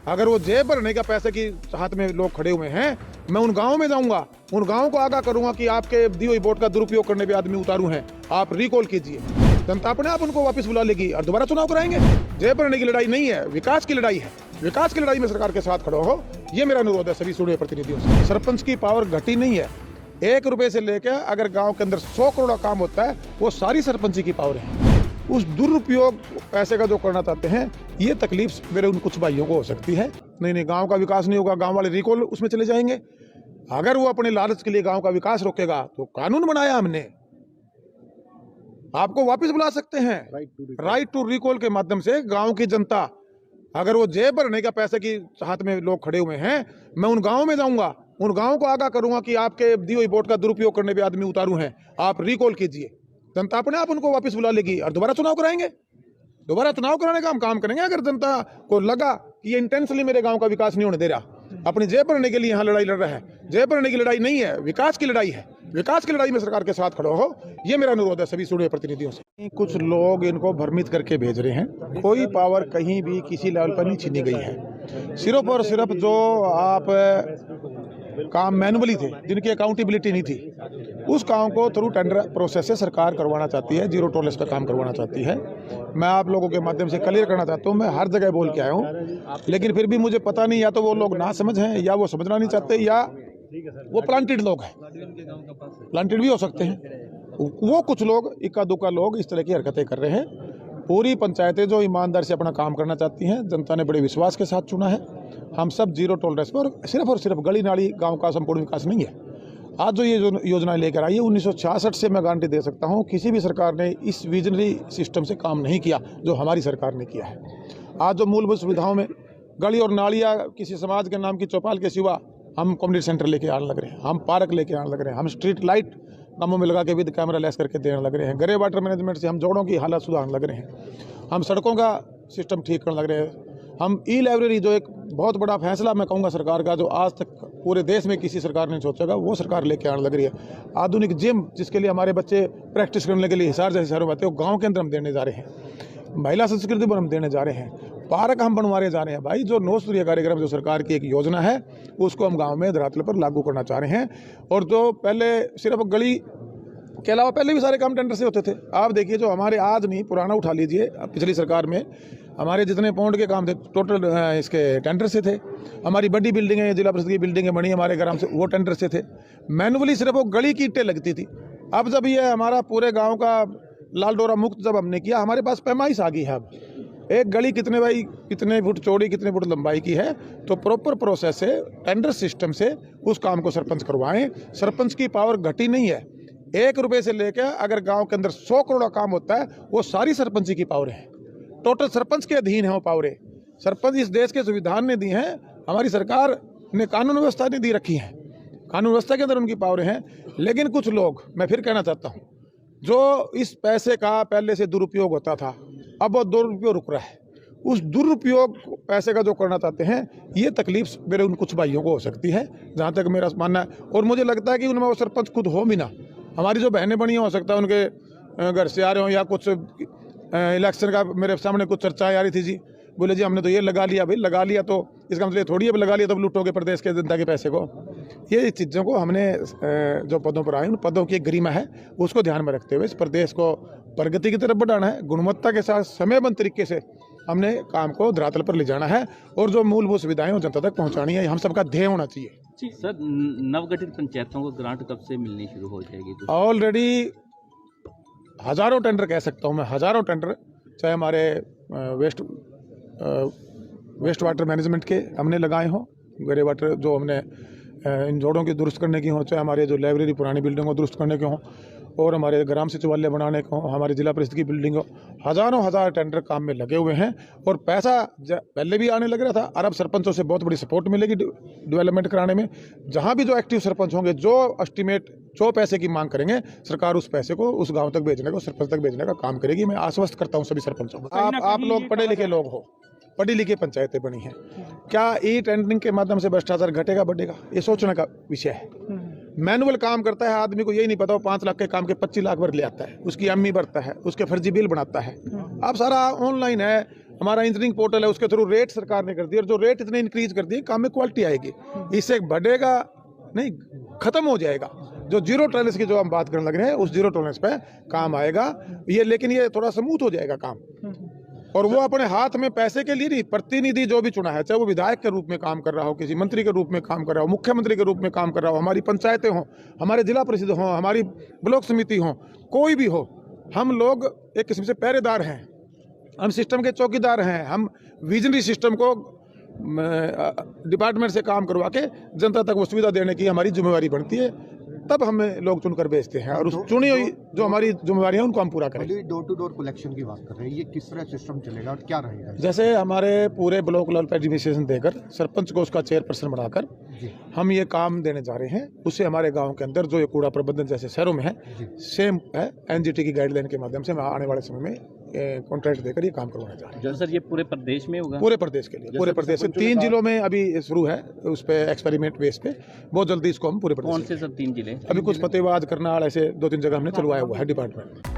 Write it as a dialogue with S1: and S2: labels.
S1: अगर वो जेब भरने का पैसे की हाथ में लोग खड़े हुए हैं, मैं उन गाँव में जाऊंगा, उन गाँव को आगाह करूंगा कि आपके दी हुई वोट का दुरुपयोग करने पे आदमी उतारू हैं, आप रिकॉल कीजिए। जनता अपने आप उनको वापस बुला लेगी और दोबारा चुनाव कराएंगे। जेब भरने की लड़ाई नहीं है, विकास की लड़ाई है। विकास की लड़ाई में सरकार के साथ खड़ो हो, ये मेरा अनुरोध है सभी सुने प्रतिनिधियों से। सरपंच की पावर घटी नहीं है। 1 रुपए से लेकर अगर गांव के अंदर 100 करोड़ का काम होता है, वो सारी सरपंची की पावर है। उस दुरुपयोग पैसे का जो करना चाहते हैं, ये तकलीफ मेरे उन कुछ भाइयों को हो सकती है। नहीं, गांव का विकास नहीं होगा, गांव वाले रिकॉल उसमें चले जाएंगे। अगर वो अपने लालच के लिए गांव का विकास रोकेगा, तो कानून बनाया हमने, आपको वापस बुला सकते हैं। राइट टू रिकॉल के माध्यम से गांव की जनता, अगर वो जेब भरने का पैसे की हाथ में लोग खड़े हुए हैं, मैं उन गाँव में जाऊंगा, उन गाँव को आगाह करूंगा कि आपके दी हुई वोट का दुरुपयोग करने पे आदमी उतारू हैं, आप रिकॉल कीजिए। जनता अपने आप उनको वापस बुला लेगी और दोबारा चुनाव कराएंगे। दोबारा चुनाव कराने का हम काम करेंगे। अगर जनता को लगा कि ये इंटेंशनली मेरे गांव का विकास नहीं होने दे रहा, अपनी जेब भरने के लिए यहाँ लड़ाई लड़ रहा है, जेब भरने की लड़ाई नहीं है, विकास की लड़ाई है। विकास की लड़ाई में सरकार के साथ खड़ो हो, ये मेरा अनुरोध है सभी सुने प्रतिनिधियों से। कुछ लोग इनको भ्रमित करके भेज रहे हैं। कोई पावर कहीं भी किसी लेवल पर नहीं छीनी गई है। सिर्फ और सिर्फ जो आप काम मैनुअली थे, जिनकी अकाउंटेबिलिटी नहीं थी, उस काम को थ्रू टेंडर प्रोसेस से सरकार करवाना चाहती है, जीरो टॉलरेंस का काम करवाना चाहती है। मैं आप लोगों के माध्यम से क्लियर करना चाहता हूँ, मैं हर जगह बोल के आया हूँ, लेकिन फिर भी मुझे पता नहीं, या तो वो लोग ना समझ हैं, या वो समझना नहीं चाहते, या वो प्लांटेड लोग हैं। प्लांटेड भी हो सकते हैं। वो कुछ लोग, इक्का दुक्का लोग इस तरह की हरकतें कर रहे हैं। पूरी पंचायतें जो ईमानदार से अपना काम करना चाहती हैं, जनता ने बड़े विश्वास के साथ चुना है। हम सब जीरो टॉलरेंस पर, और सिर्फ गली नाली गांव का संपूर्ण विकास नहीं है। आज जो ये योजना लेकर आई है, 1966 से मैं गारंटी दे सकता हूं, किसी भी सरकार ने इस विजनरी सिस्टम से काम नहीं किया जो हमारी सरकार ने किया है। आज जो मूलभूत सुविधाओं में गली और नालियाँ किसी समाज के नाम की चौपाल के सिवा हम कम्युनिटी सेंटर लेके आने लग रहे हैं, हम पार्क लेके आने लग रहे हैं, हम स्ट्रीट लाइट गाँवों में लगा के विद कैमरा लेस करके देने लग रहे हैं। ग्रे वाटर मैनेजमेंट से हम जोड़ों की हालत सुधारने लग रहे हैं, हम सड़कों का सिस्टम ठीक करने लग रहे हैं। हम ई लाइब्रेरी, जो एक बहुत बड़ा फैसला मैं कहूँगा सरकार का, जो आज तक पूरे देश में किसी सरकार ने सोचेगा, वो सरकार लेके आने लग रही है। आधुनिक जिम, जिसके लिए हमारे बच्चे प्रैक्टिस करने के लिए हिसार जैसे शहरों में आते हैं, वो गाँव के अंदर हम देने जा रहे हैं। महिला संस्कृति पर हम देने जा रहे हैं। पार्क हम बनवाने जा रहे हैं। भाई, जो 9 सूर्य कार्यक्रम जो सरकार की एक योजना है, उसको हम गाँव में धरातल पर लागू करना चाह रहे हैं। और जो पहले सिर्फ गली के अलावा पहले भी सारे काम टेंडर से होते थे। आप देखिए, जो हमारे आज नहीं, पुराना उठा लीजिए, पिछली सरकार में हमारे जितने पौंड के काम थे, टोटल इसके टेंडर से थे। हमारी बड़ी बिल्डिंगें, जिला परिषद की बिल्डिंगें बनी हमारे ग्राम से, वो टेंडर से थे। मैनुअली सिर्फ वो गली की ईंटें लगती थी। अब जब ये हमारा पूरे गाँव का लाल डोरा मुक्त जब हमने किया, हमारे पास पैमाइश आ गई है। अब एक गली कितने फुट चौड़ी, कितने फुट लंबाई की है, तो प्रॉपर प्रोसेस से, टेंडर सिस्टम से उस काम को सरपंच करवाएं। सरपंच की पावर घटी नहीं है। 1 रुपए से लेकर अगर गांव के अंदर 100 करोड़ का काम होता है, वो सारी सरपंची की पावर है। टोटल सरपंच के अधीन है वो पावरें। सरपंच इस देश के संविधान ने दी हैं, हमारी सरकार ने कानून व्यवस्था ने दी रखी है, कानून व्यवस्था के अंदर उनकी पावरें हैं। लेकिन कुछ लोग, मैं फिर कहना चाहता हूँ, जो इस पैसे का पहले से दुरुपयोग होता था, अब वो दुरुपयोग रुक रहा है। उस दुरुपयोग पैसे का जो करना चाहते हैं, ये तकलीफ मेरे उन कुछ भाइयों को हो सकती है, जहाँ तक मेरा मानना है। और मुझे लगता है कि उनमें वो सरपंच खुद हो भी ना, हमारी जो बहनें बनी हो सकता है उनके घर से आ रहे हो, या कुछ इलेक्शन का मेरे सामने कुछ चर्चाएं आ रही थी, जी बोले जी हमने तो ये लगा लिया। भाई, लगा लिया तो इसका मतलब थोड़ी अब लगा लिया तब लूटोगे प्रदेश के जनता के पैसे को। ये चीज़ों को हमने जो पदों पर आए, उन पदों की एक गरिमा है, उसको ध्यान में रखते हुए इस प्रदेश को प्रगति की तरफ बढ़ाना है। गुणवत्ता के साथ समयबद्ध तरीके से हमने काम को धरातल पर ले जाना है, और जो मूलभूत सुविधाएं वो जनता तक पहुँचानी है, हम सबका ध्येय होना चाहिए।
S2: जी सर, नवगठित पंचायतों को ग्रांट कब से मिलनी शुरू हो जाएगी?
S1: ऑलरेडी हज़ारों टेंडर, कह सकता हूँ मैं, हज़ारों टेंडर, चाहे हमारे वेस्ट वाटर मैनेजमेंट के हमने लगाए हों, ग्रे वाटर जो हमने इन जोड़ों की दुरुस्त करने की हों, चाहे हमारे जो लाइब्रेरी पुरानी बिल्डिंग को दुरुस्त करने के हों, और हमारे ग्राम सचिवालय बनाने को, हमारे जिला परिषद की बिल्डिंग हो, हज़ारों टेंडर काम में लगे हुए हैं। और पैसा पहले भी आने लग रहा था, और अब सरपंचों से बहुत बड़ी सपोर्ट मिलेगी डेवलपमेंट कराने में। जहां भी जो एक्टिव सरपंच होंगे, जो एस्टिमेट, जो पैसे की मांग करेंगे, सरकार उस पैसे को उस गाँव तक भेजने को, सरपंच तक भेजने का काम करेगी। मैं आश्वस्त करता हूँ सभी सरपंचों को। आप लोग पढ़े लिखे लोग हो, पढ़ी लिखी पंचायतें बनी हैं, क्या ई टेंडरिंग के माध्यम से भ्रष्टाचार घटेगा बढ़ेगा, ये सोचने का विषय है। मैनुअल काम करता है, आदमी को यही नहीं पता, वो 5 लाख के काम के 25 लाख भर ले आता है, उसकी अम्मी भरता है, उसके फर्जी बिल बनाता है। अब सारा ऑनलाइन है, हमारा इंजीनियरिंग पोर्टल है, उसके थ्रू रेट सरकार ने कर दिए, और जो रेट इतने इंक्रीज कर दिए, काम में क्वालिटी आएगी, इससे बढ़ेगा नहीं, खत्म हो जाएगा। जो जीरो टॉलरेंस की जो हम बात करने लग रहे हैं, उस जीरो टॉलरेंस पे काम आएगा ये, लेकिन ये थोड़ा स्मूथ हो जाएगा काम। और वो अपने हाथ में पैसे के लिए नहीं, प्रतिनिधि जो भी चुना है, चाहे वो विधायक के रूप में काम कर रहा हो, किसी मंत्री के रूप में काम कर रहा हो, मुख्यमंत्री के रूप में काम कर रहा हो, हमारी पंचायतें हों, हमारे जिला परिषद हों, हमारी ब्लॉक समिति हों, कोई भी हो, हम लोग एक किस्म से पहरेदार हैं, हम सिस्टम के चौकीदार हैं। हम विजनरी सिस्टम को डिपार्टमेंट से काम करवा के जनता तक वो सुविधा देने की हमारी जिम्मेवारी बनती है, तब हमें लोग चुनकर भेजते हैं, और उस चुनी हुई जो हमारी जिम्मेवारी है उनको हम पूरा करेंगे।
S3: डोर टू डोर कलेक्शन की बात कर रहे हैं, ये किस तरह सिस्टम चलेगा और क्या रहेगा?
S1: जैसे हमारे पूरे ब्लॉक लेवल पर एडमिनिस्ट्रेशन देकर सरपंच को उसका चेयरपर्सन बनाकर हम ये काम देने जा रहे हैं, उससे हमारे गांव के अंदर जो ये कूड़ा प्रबंधन जैसे शहरों में है, सेम है, एनजीटी की गाइडलाइन के माध्यम से हम आने वाले समय में कॉन्ट्रैक्ट देकर ये काम करवाने जा रहे हैं।
S2: जो सर ये पूरे प्रदेश में होगा?
S1: पूरे प्रदेश के लिए, पूरे प्रदेश के 3 जिलों में अभी शुरू है, उस पे एक्सपेरिमेंट बेस पे, बहुत जल्दी इसको हम पूरे प्रदेश।
S2: कौन से सब 3 जिले?
S1: अभी कुछ फतेहाबाद, करनाल, ऐसे 2-3 जगह हमने चलवाया हुआ है डिपार्टमेंट।